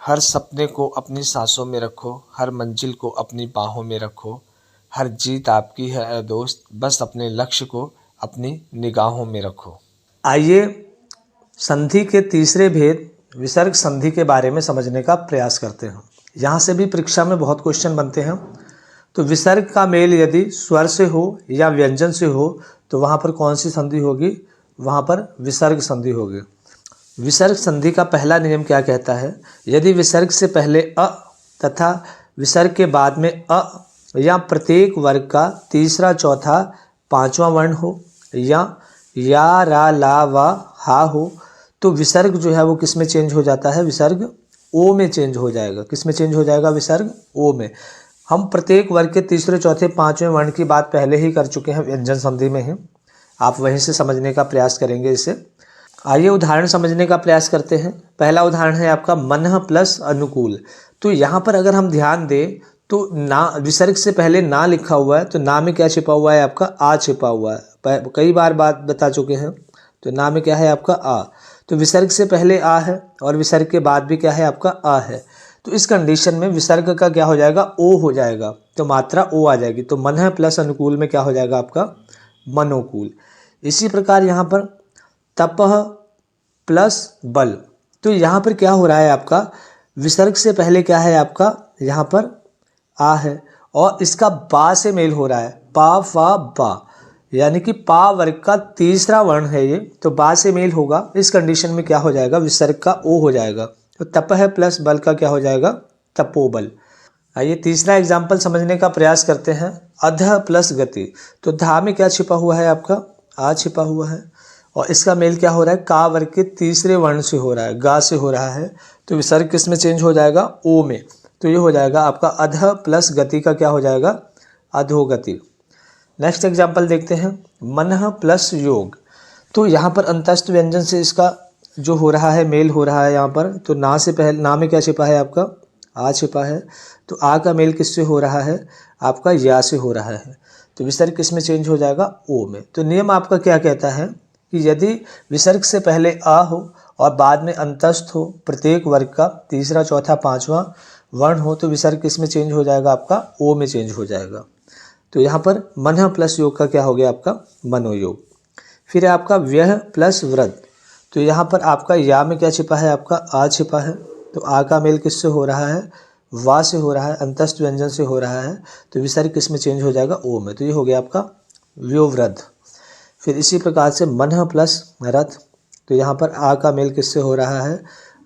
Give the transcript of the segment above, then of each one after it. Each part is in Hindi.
हर सपने को अपनी सांसों में रखो, हर मंजिल को अपनी बाहों में रखो, हर जीत आपकी है ऐ दोस्त, बस अपने लक्ष्य को अपनी निगाहों में रखो। आइए संधि के तीसरे भेद विसर्ग संधि के बारे में समझने का प्रयास करते हैं। यहाँ से भी परीक्षा में बहुत क्वेश्चन बनते हैं। तो विसर्ग का मेल यदि स्वर से हो या व्यंजन से हो तो वहाँ पर कौन सी संधि होगी? वहाँ पर विसर्ग संधि होगी। विसर्ग संधि का पहला नियम क्या कहता है? यदि विसर्ग से पहले अ तथा विसर्ग के बाद में अ या प्रत्येक वर्ग का तीसरा, चौथा, पांचवा वर्ण हो या रा, ला, वा, हा हो तो विसर्ग जो है वो किस में चेंज हो जाता है? विसर्ग ओ में चेंज हो जाएगा। किस में चेंज हो जाएगा? विसर्ग ओ में। हम प्रत्येक वर्ग के तीसरे, चौथे, पांचवें वर्ण की बात पहले ही कर चुके हैं व्यंजन संधि में ही। आप वहीं से समझने का प्रयास करेंगे इसे। आइए उदाहरण समझने का प्रयास करते हैं। पहला उदाहरण है आपका मनः प्लस अनुकूल। तो यहाँ पर अगर हम ध्यान दें तो ना विसर्ग से पहले ना लिखा हुआ है, तो ना में क्या छिपा हुआ है? आपका आ छिपा हुआ है। कई बार बात बता चुके हैं। तो ना में क्या है? आपका आ। तो विसर्ग से पहले आ है और विसर्ग के बाद भी क्या है? आपका आ है। तो इस कंडीशन में विसर्ग का क्या हो जाएगा? ओ हो जाएगा। तो मात्रा ओ आ जाएगी। तो मनः प्लस अनुकूल में क्या हो जाएगा? आपका मनोकूल। इसी प्रकार यहाँ पर तपः प्लस बल। तो यहाँ पर क्या हो रहा है? आपका विसर्ग से पहले क्या है? आपका यहाँ पर आ है और इसका बा से मेल हो रहा है। पा, फा, बा, यानी कि पा वर्ग का तीसरा वर्ण है ये, तो बा से मेल होगा। इस कंडीशन में क्या हो जाएगा? विसर्ग का ओ हो जाएगा। तो तपः प्लस बल का क्या हो जाएगा? तपोबल। आइए तीसरा एग्जाम्पल समझने का प्रयास करते हैं। अधः प्लस गति। तो धा में क्या छिपा हुआ है? आपका आ छिपा हुआ है और इसका मेल क्या हो रहा है? का वर्ग के तीसरे वर्ण से हो रहा है, गा से हो रहा है। तो विसर्ग किस में चेंज हो जाएगा? ओ में। तो ये हो जाएगा आपका अधः प्लस गति का क्या हो जाएगा? अधोगति। नेक्स्ट एग्जाम्पल देखते हैं। मनः प्लस योग। तो यहाँ पर अंतस्थ व्यंजन से इसका जो हो रहा है मेल हो रहा है यहाँ पर। तो ना से पहले ना में क्या छिपा है? आपका आ छिपा है। तो आ का मेल किससे हो रहा है? आपका या से हो रहा है। तो विसर्ग किस में चेंज हो जाएगा? ओ में। तो नियम आपका क्या कहता है कि यदि विसर्ग से पहले आ हो और बाद में अंतस्थ हो, प्रत्येक वर्ग का तीसरा, चौथा, पांचवा वर्ण हो तो विसर्ग किस में चेंज हो जाएगा? आपका ओ में चेंज हो जाएगा। तो यहाँ पर मनः प्लस योग का क्या हो गया? आपका मनोयोग। फिर है आपका व्यय प्लस व्रत। तो यहाँ पर आपका या में क्या छिपा है? आपका आ छिपा है। तो आ का मेल किससे हो रहा है? वा से हो रहा है, अंतस्थ व्यंजन से हो रहा है। तो विसर्ग किस में चेंज हो जाएगा? ओ में। तो ये हो गया आपका व्योवृद्ध। फिर इसी प्रकार से मनः प्लस रथ। तो यहाँ पर आ का मेल किससे हो रहा है?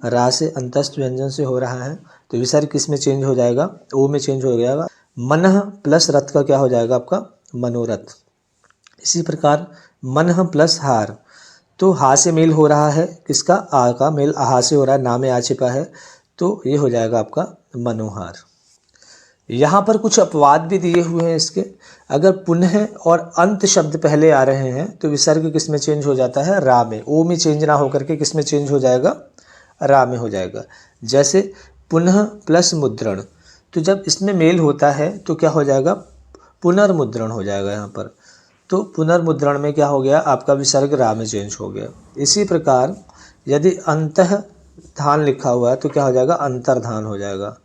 रा से, अंतस्थ व्यंजन से हो रहा है। तो विसर्ग किस में चेंज हो जाएगा? ओ में चेंज हो जाएगा। मनः प्लस रथ का क्या हो जाएगा? आपका मनोरथ। इसी प्रकार मनः प्लस हार। तो हा से मेल हो रहा है किसका? आ का मेल आहा से हो रहा है, ना में आ छिपा है। तो ये हो जाएगा आपका मनोहार। यहाँ पर कुछ अपवाद भी दिए हुए हैं इसके। अगर पुनः और अंत शब्द पहले आ रहे हैं तो विसर्ग किस में चेंज हो जाता है? रा में। ओ में चेंज ना होकर के किस में चेंज हो जाएगा? रा में हो जाएगा। जैसे पुनः प्लस मुद्रण। तो जब इसमें मेल होता है तो क्या हो जाएगा? पुनर्मुद्रण हो जाएगा यहाँ पर। तो पुनर्मुद्रण में क्या हो गया? आपका विसर्ग रा में चेंज हो गया। इसी प्रकार यदि अंतः धान लिखा हुआ है तो क्या हो जाएगा? अंतर्धान हो जाएगा।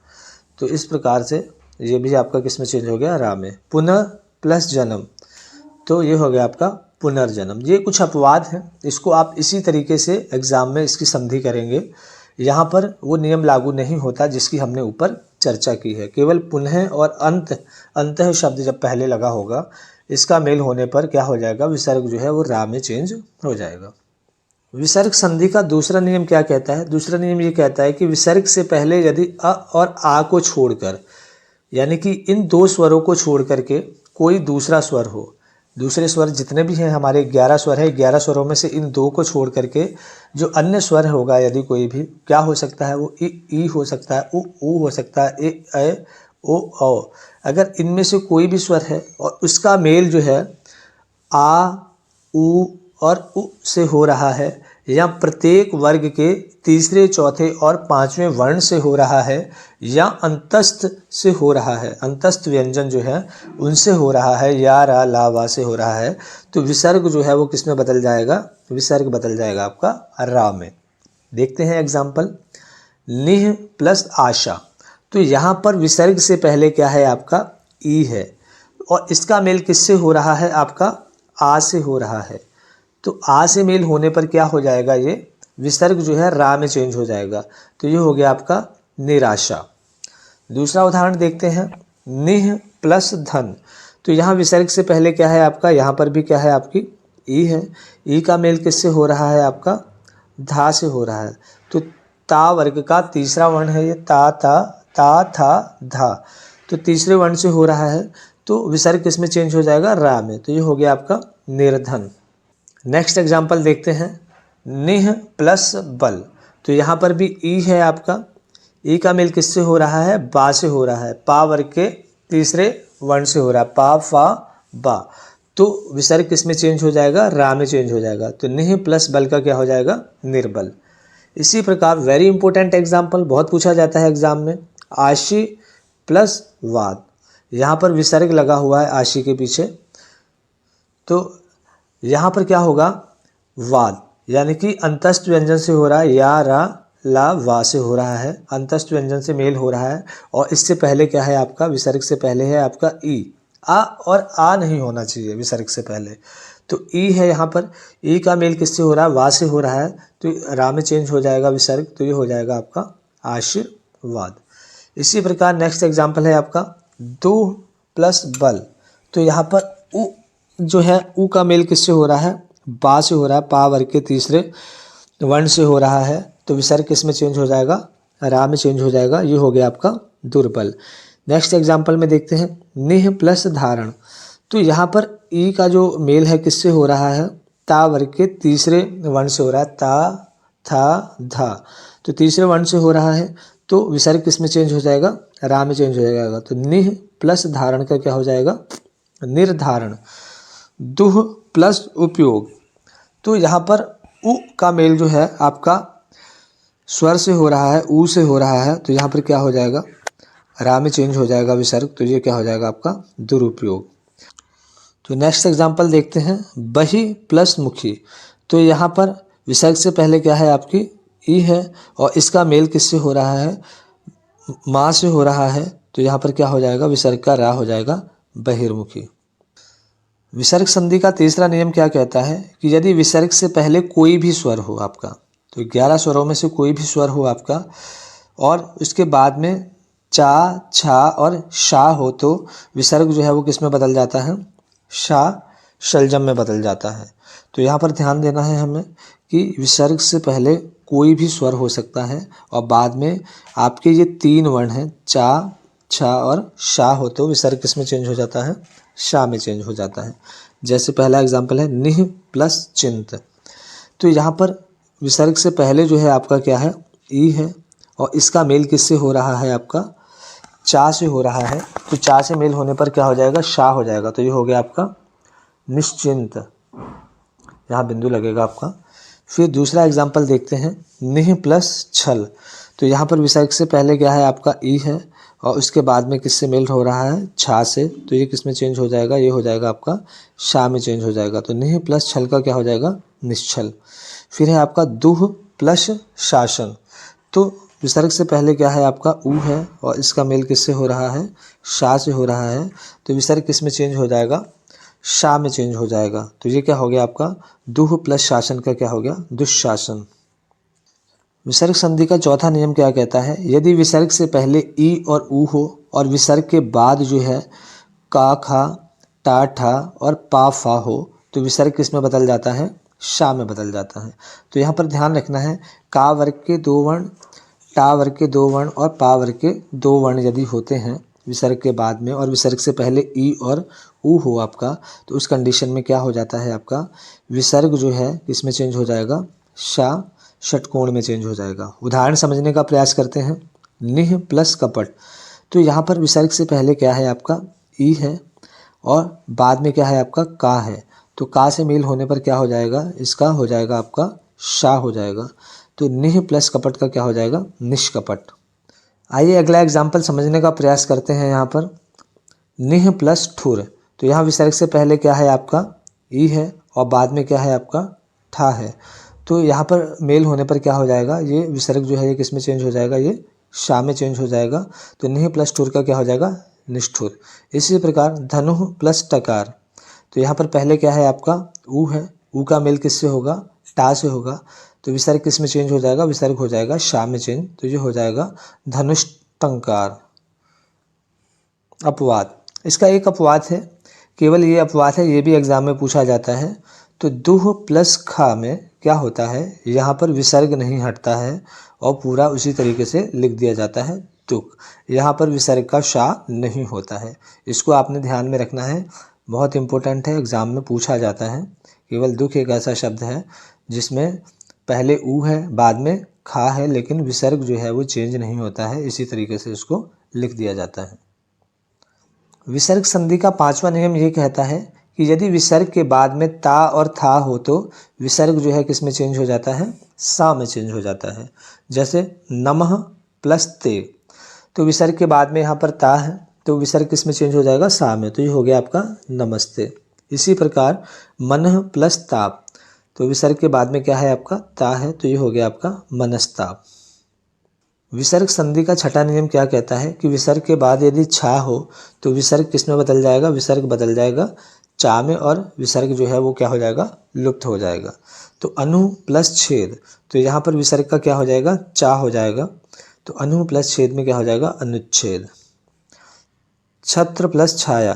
तो इस प्रकार से ये भी आपका किस में चेंज हो गया? रा में। पुनः प्लस जन्म। तो ये हो गया आपका पुनर्जन्म। ये कुछ अपवाद हैं, इसको आप इसी तरीके से एग्जाम में इसकी संधि करेंगे। यहाँ पर वो नियम लागू नहीं होता जिसकी हमने ऊपर चर्चा की है। केवल पुनः और अंतः शब्द जब पहले लगा होगा, इसका मेल होने पर क्या हो जाएगा? विसर्ग जो है वो रा में चेंज हो जाएगा। विसर्ग संधि का दूसरा नियम क्या कहता है? दूसरा नियम ये कहता है कि विसर्ग से पहले यदि अ और आ को छोड़कर, यानी कि इन दो स्वरों को छोड़ करके कोई दूसरा स्वर हो, दूसरे स्वर जितने भी हैं हमारे 11 स्वर है, 11 स्वरों में से इन दो को छोड़ करके जो अन्य स्वर होगा यदि कोई भी, क्या हो सकता है? वो ई हो सकता है, उ हो सकता है, ए, ऐ, ओ, औ। अगर इनमें से कोई भी स्वर है और उसका मेल जो है आ, उ और उ से हो रहा है या प्रत्येक वर्ग के तीसरे, चौथे और पांचवें वर्ण से हो रहा है या अंतस्थ से हो रहा है, अंतस्थ व्यंजन जो है उनसे हो रहा है, या, रा, ला, वा से हो रहा है, तो विसर्ग जो है वो किस में बदल जाएगा? विसर्ग बदल जाएगा आपका रा में। देखते हैं एग्जाम्पल। निह प्लस आशा। तो यहाँ पर विसर्ग से पहले क्या है आपका ई है और इसका मेल किससे हो रहा है आपका आ से हो रहा है। तो आ से मेल होने पर क्या हो जाएगा, ये विसर्ग जो है रा में चेंज हो जाएगा। तो ये हो गया आपका निराशा। दूसरा उदाहरण देखते हैं, निह प्लस धन। तो यहाँ विसर्ग से पहले क्या है आपका, यहाँ पर भी क्या है आपकी ई है। ई का मेल किससे हो रहा है आपका धा से हो रहा है। तो ता वर्ग का तीसरा वर्ण है ये, ता ता ता था धा। तो तीसरे वर्ण से हो रहा है तो विसर्ग किस में चेंज हो जाएगा रा में। तो ये हो गया आपका निर्धन। नेक्स्ट एग्जाम्पल देखते हैं, निह प्लस बल। तो यहाँ पर भी ई है आपका। ई का मेल किससे हो रहा है बा से हो रहा है। पा वर्ग के तीसरे वर्ण से हो रहा है, पा फा बा। तो विसर्ग किस में चेंज हो जाएगा रा में चेंज हो जाएगा। तो निह प्लस बल का क्या हो जाएगा निर्बल। इसी प्रकार वेरी इंपॉर्टेंट एग्जाम्पल बहुत पूछा जाता है एग्जाम में, आशी प्लस वाद। यहाँ पर विसर्ग लगा हुआ है आशी के पीछे। तो यहाँ पर क्या होगा वाद, यानी कि अंतस्थ व्यंजन से हो रहा है, या रा ला वा से हो रहा है, अंतस्थ व्यंजन से मेल हो रहा है। और इससे पहले क्या है आपका विसर्ग से पहले है आपका ई। आ और आ नहीं होना चाहिए विसर्ग से पहले। तो ई है यहाँ पर, ई का मेल किससे हो रहा है वा से हो रहा है। तो रा में चेंज हो जाएगा विसर्ग। तो ये हो जाएगा आपका आशीर्वाद। इसी प्रकार नेक्स्ट एग्जाम्पल है आपका दुह प्लस बल। तो यहाँ पर उ जो है उ का मेल किससे हो रहा है बा से हो रहा है, पा वर्ग के तीसरे वर्ण से हो रहा है। तो विसर्ग किस में चेंज हो जाएगा रा में चेंज हो जाएगा। ये हो गया आपका दुर्बल। नेक्स्ट एग्जाम्पल में देखते हैं, निह प्लस धारण। तो यहाँ पर ई का जो मेल है किससे हो रहा है ता वर्ग के तीसरे वर्ण से हो रहा है, ता था धा। तो तीसरे वर्ण से हो रहा है तो विसर्ग किस में चेंज हो जाएगा रा में चेंज हो जाएगा। तो निह प्लस धारण का क्या हो जाएगा निर्धारण। दुह प्लस उपयोग। तो यहाँ पर उ का मेल जो है आपका स्वर से हो रहा है, ऊ से हो रहा है। तो यहाँ पर क्या हो जाएगा रा में चेंज हो जाएगा विसर्ग। तो ये क्या हो जाएगा आपका दुरुपयोग। तो नेक्स्ट एग्जाम्पल देखते हैं, बही प्लस मुखी। तो यहाँ पर विसर्ग से पहले क्या है आपकी ई है और इसका मेल किससे हो रहा है माँ से हो रहा है। तो यहाँ पर क्या हो जाएगा विसर्ग का रा हो जाएगा बहिर्मुखी। विसर्ग संधि का तीसरा नियम क्या कहता है कि यदि विसर्ग से पहले कोई भी स्वर हो आपका, तो 11 स्वरों में से कोई भी स्वर हो आपका और उसके बाद में चा छा और शा हो, तो विसर्ग जो है वो किस में बदल जाता है शा शलजम में बदल जाता है। तो यहाँ पर ध्यान देना है हमें कि विसर्ग से पहले कोई भी स्वर हो सकता है और बाद में आपके ये 3 वर्ण हैं चा छा और शा हो, तो विसर्ग किस में चेंज हो जाता है शा में चेंज हो जाता है। जैसे पहला एग्जाम्पल है निह प्लस चिंत। तो यहाँ पर विसर्ग से पहले जो है आपका क्या है ई है और इसका मेल किससे हो रहा है आपका चा से हो रहा है। तो चा से मेल होने पर क्या हो जाएगा शा हो जाएगा। तो ये हो गया आपका निश्चिंत, यहाँ बिंदु लगेगा आपका। फिर दूसरा एग्जाम्पल देखते हैं, निह प्लस छल। तो यहाँ पर विसर्ग से पहले क्या है आपका ई है और उसके बाद में किससे मेल हो रहा है छा से। तो ये किस में चेंज हो जाएगा ये हो जाएगा आपका शा में चेंज हो जाएगा। तो निह प्लस छल का क्या हो जाएगा निश्चल। फिर है आपका दुह प्लस शासन। तो विसर्ग से पहले क्या है आपका ऊ है और इसका मेल किससे हो रहा है शा से हो रहा है। तो विसर्ग किस में चेंज हो जाएगा शा में चेंज हो जाएगा। तो ये क्या हो गया आपका दुह प्लस शासन का क्या हो गया दुशासन। विसर्ग संधि का चौथा नियम क्या कहता है, यदि विसर्ग से पहले ई और ऊ हो और विसर्ग के बाद जो है का खा टा ठा और पा फा हो, तो विसर्ग किस में बदल जाता है शा में बदल जाता है। तो यहाँ पर ध्यान रखना है का वर्ग के 2 वर्ण टा वर्ग के 2 वर्ण और पा वर्ग के 2 वर्ण यदि होते हैं विसर्ग के बाद में और विसर्ग से पहले ई और ऊ हो आपका, तो उस कंडीशन में क्या हो जाता है आपका विसर्ग जो है किसमें चेंज हो जाएगा शा षटकोण में चेंज हो जाएगा। उदाहरण समझने का प्रयास करते हैं, निह प्लस कपट। तो यहाँ पर विसर्ग से पहले क्या है आपका ई है और बाद में क्या है आपका का है। तो का से मेल होने पर क्या हो जाएगा इसका हो जाएगा आपका शा हो जाएगा। तो निह प्लस कपट का क्या हो जाएगा निष्कपट। आइए अगला एग्जाम्पल समझने का प्रयास करते हैं। यहाँ पर निह प्लस ठुर। तो यहाँ विसर्ग से पहले क्या है आपका ई है और बाद में क्या है आपका ठा है। तो यहाँ पर मेल होने पर क्या हो जाएगा, ये विसर्ग जो है ये किस में चेंज हो जाएगा, ये शा में चेंज हो जाएगा। तो निह प्लस ठुर का क्या हो जाएगा, निष्ठुर। इसी प्रकार धनुः प्लस टकार, तो यहाँ पर पहले क्या है आपका ऊ है, ऊ का मेल किससे होगा, टा से होगा। तो विसर्ग किस में चेंज हो जाएगा, विसर्ग हो जाएगा शा में चेंज। तो ये हो जाएगा धनुष्टंकार। अपवाद, इसका एक अपवाद है, केवल ये अपवाद है, ये भी एग्जाम में पूछा जाता है। तो दुह प्लस खा में क्या होता है, यहाँ पर विसर्ग नहीं हटता है और पूरा उसी तरीके से लिख दिया जाता है दुख। यहाँ पर विसर्ग का शा नहीं होता है, इसको आपने ध्यान में रखना है, बहुत इंपॉर्टेंट है, एग्जाम में पूछा जाता है। केवल दुख एक ऐसा शब्द है जिसमें पहले ऊ है बाद में खा है, लेकिन विसर्ग जो है वो चेंज नहीं होता है, इसी तरीके से इसको लिख दिया जाता है। विसर्ग संधि का 5वां नियम ये कहता है कि यदि विसर्ग के बाद में ता और था हो तो विसर्ग जो है किस में चेंज हो जाता है, सा में चेंज हो जाता है। जैसे नमः प्लस ते, तो विसर्ग के बाद में यहाँ पर ता है तो विसर्ग किस में चेंज हो जाएगा, सा में। तो ये हो गया आपका नमस्ते। इसी प्रकार मनः प्लस ताप, तो विसर्ग के बाद में क्या है आपका ता है, तो ये हो गया आपका मनस्ताप। विसर्ग संधि का 6वां नियम क्या कहता है कि विसर्ग के बाद यदि छा हो तो विसर्ग किस में बदल जाएगा, विसर्ग बदल जाएगा चा में, और विसर्ग जो है वो क्या हो जाएगा, लुप्त हो जाएगा। तो अनु प्लस छेद, तो यहाँ पर विसर्ग का क्या हो जाएगा, चा हो जाएगा। तो अनु प्लस छेद में क्या हो जाएगा, अनुच्छेद। छत्र प्लस छाया,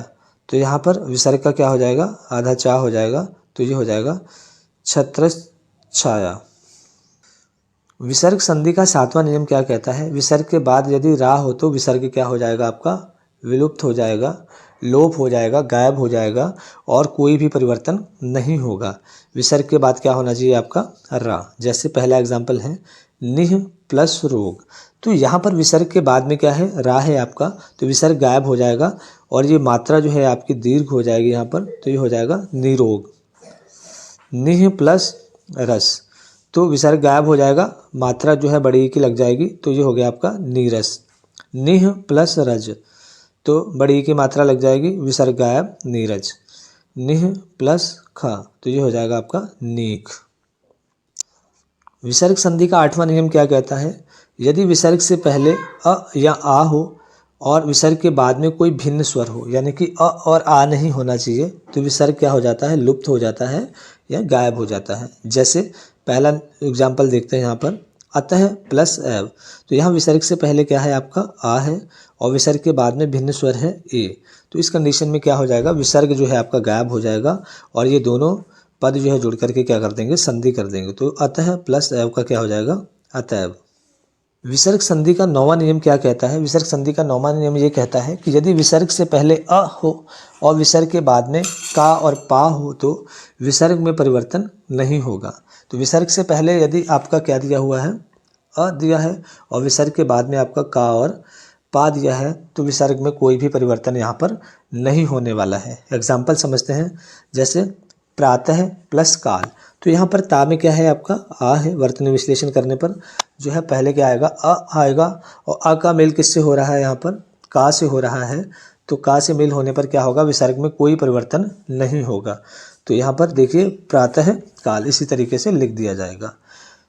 तो यहाँ पर विसर्ग का क्या हो जाएगा, आधा चा हो जाएगा, तो ये हो जाएगा छत्र छाया। विसर्ग संधि का 7वां नियम क्या कहता है, विसर्ग के बाद यदि रा हो तो विसर्ग क्या हो जाएगा आपका, विलुप्त हो जाएगा, लोप हो जाएगा, गायब हो जाएगा और कोई भी परिवर्तन नहीं होगा। विसर्ग के बाद क्या होना चाहिए आपका, रा। जैसे पहला एग्जाम्पल है निह प्लस रोग, तो यहाँ पर विसर्ग के बाद में क्या है, रा है आपका, तो विसर्ग गायब हो जाएगा और ये मात्रा जो है आपकी दीर्घ हो जाएगी यहाँ पर, तो ये हो जाएगा निरोग। निह प्लस रस, तो विसर्ग गायब हो जाएगा, मात्रा जो है बड़ी की लग जाएगी, तो ये हो गया आपका नीरस। निह प्लस रज, तो बड़ी की मात्रा लग जाएगी, विसर्ग गायब, नीरज। निह प्लस खा, तो ये हो जाएगा आपका नीक। विसर्ग संधि का 8वां नियम क्या कहता है, यदि विसर्ग से पहले अ या आ हो और विसर्ग के बाद में कोई भिन्न स्वर हो, यानी कि अ और आ नहीं होना चाहिए, तो विसर्ग क्या हो जाता है, लुप्त हो जाता है या गायब हो जाता है। जैसे पहला एग्जाम्पल देखते हैं यहाँ पर अतः प्लस एव, तो यहाँ विसर्ग से पहले क्या है आपका आ है और विसर्ग के बाद में भिन्न स्वर है ए, तो इस कंडीशन में क्या हो जाएगा, विसर्ग जो है आपका गायब हो जाएगा और ये दोनों पद जो है जुड़ करके क्या कर देंगे, संधि कर देंगे। तो अतः प्लस एव का क्या हो जाएगा, अतएव। विसर्ग संधि का 9वां नियम क्या कहता है, विसर्ग संधि का 9वां नियम ये कहता है कि यदि विसर्ग से पहले अ हो और विसर्ग के बाद में का और पा हो तो विसर्ग में परिवर्तन नहीं होगा। तो विसर्ग से पहले यदि आपका क्या दिया हुआ है, अ दिया है और विसर्ग के बाद में आपका का और पा दिया है, तो विसर्ग में कोई भी परिवर्तन यहाँ पर नहीं होने वाला है। एग्जाम्पल समझते हैं, जैसे प्रातः प्लस काल, तो यहाँ पर ता में क्या है आपका आ है, वर्तनी विश्लेषण करने पर जो है पहले क्या आएगा, अ आएगा और अ का मेल किससे हो रहा है, यहाँ पर का से हो रहा है, तो का से मेल होने पर क्या होगा, विसर्ग में कोई परिवर्तन नहीं होगा। तो यहाँ पर देखिए प्रातः काल इसी तरीके से लिख दिया जाएगा।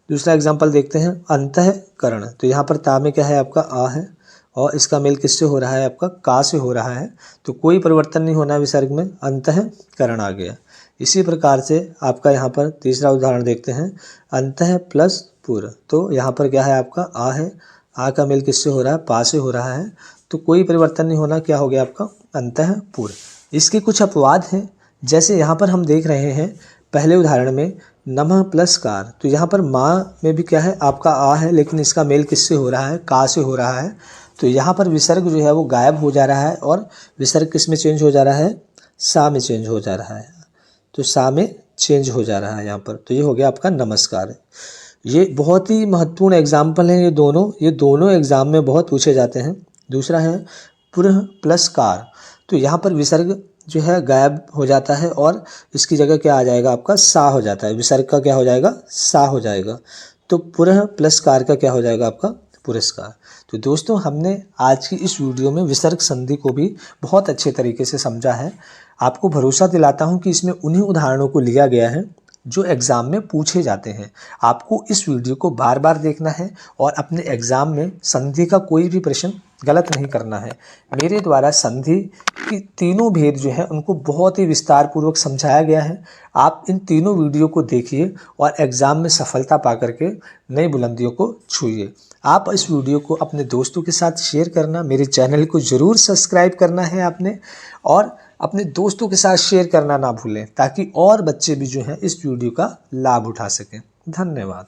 दूसरा एग्जाम्पल देखते हैं अंतःकरण, तो यहाँ पर ता में क्या है आपका आ है और इसका मेल किससे हो रहा है आपका का से हो रहा है, तो कोई परिवर्तन नहीं होना विसर्ग में, अंतःकरण आ गया। इसी प्रकार से आपका यहाँ पर तीसरा उदाहरण देखते हैं अंतः प्लस पुर, तो यहाँ पर क्या है आपका आ है, आ का मेल किससे हो रहा है, पा से हो रहा है, तो कोई परिवर्तन नहीं होना, क्या हो गया आपका अंतःपुर। इसके कुछ अपवाद हैं, जैसे यहाँ पर हम देख रहे हैं पहले उदाहरण में नमः प्लस कार, तो यहाँ पर माँ में भी क्या है आपका आ है, लेकिन इसका मेल किससे हो रहा है, का से हो रहा है, तो यहाँ पर विसर्ग जो है वो गायब हो जा रहा है और विसर्ग किस में चेंज हो जा रहा है, सा में चेंज हो जा रहा है, तो सा में चेंज हो जा रहा है यहाँ पर, तो ये हो गया आपका नमस्कार। ये बहुत ही महत्वपूर्ण एग्जाम्पल हैं, ये दोनों एग्जाम में बहुत पूछे जाते हैं। दूसरा है पुरः प्लस कार, तो यहाँ पर विसर्ग जो है गायब हो जाता है और इसकी जगह क्या आ जाएगा आपका सा हो जाता है, विसर्ग का क्या हो जाएगा, सा हो जाएगा, तो पुरः प्लस कार का क्या हो जाएगा आपका पुरस्कार। तो दोस्तों हमने आज की इस वीडियो में विसर्ग संधि को भी बहुत अच्छे तरीके से समझा है। आपको भरोसा दिलाता हूँ कि इसमें उन्हीं उदाहरणों को लिया गया है जो एग्ज़ाम में पूछे जाते हैं। आपको इस वीडियो को बार बार देखना है और अपने एग्ज़ाम में संधि का कोई भी प्रश्न गलत नहीं करना है। मेरे द्वारा संधि की तीनों भेद जो है उनको बहुत ही विस्तार पूर्वक समझाया गया है। आप इन तीनों वीडियो को देखिए और एग्ज़ाम में सफलता पा करके नई बुलंदियों को छूइए। आप इस वीडियो को अपने दोस्तों के साथ शेयर करना, मेरे चैनल को ज़रूर सब्सक्राइब करना है आपने, और अपने दोस्तों के साथ शेयर करना ना भूलें ताकि और बच्चे भी जो हैं इस वीडियो का लाभ उठा सकें। धन्यवाद।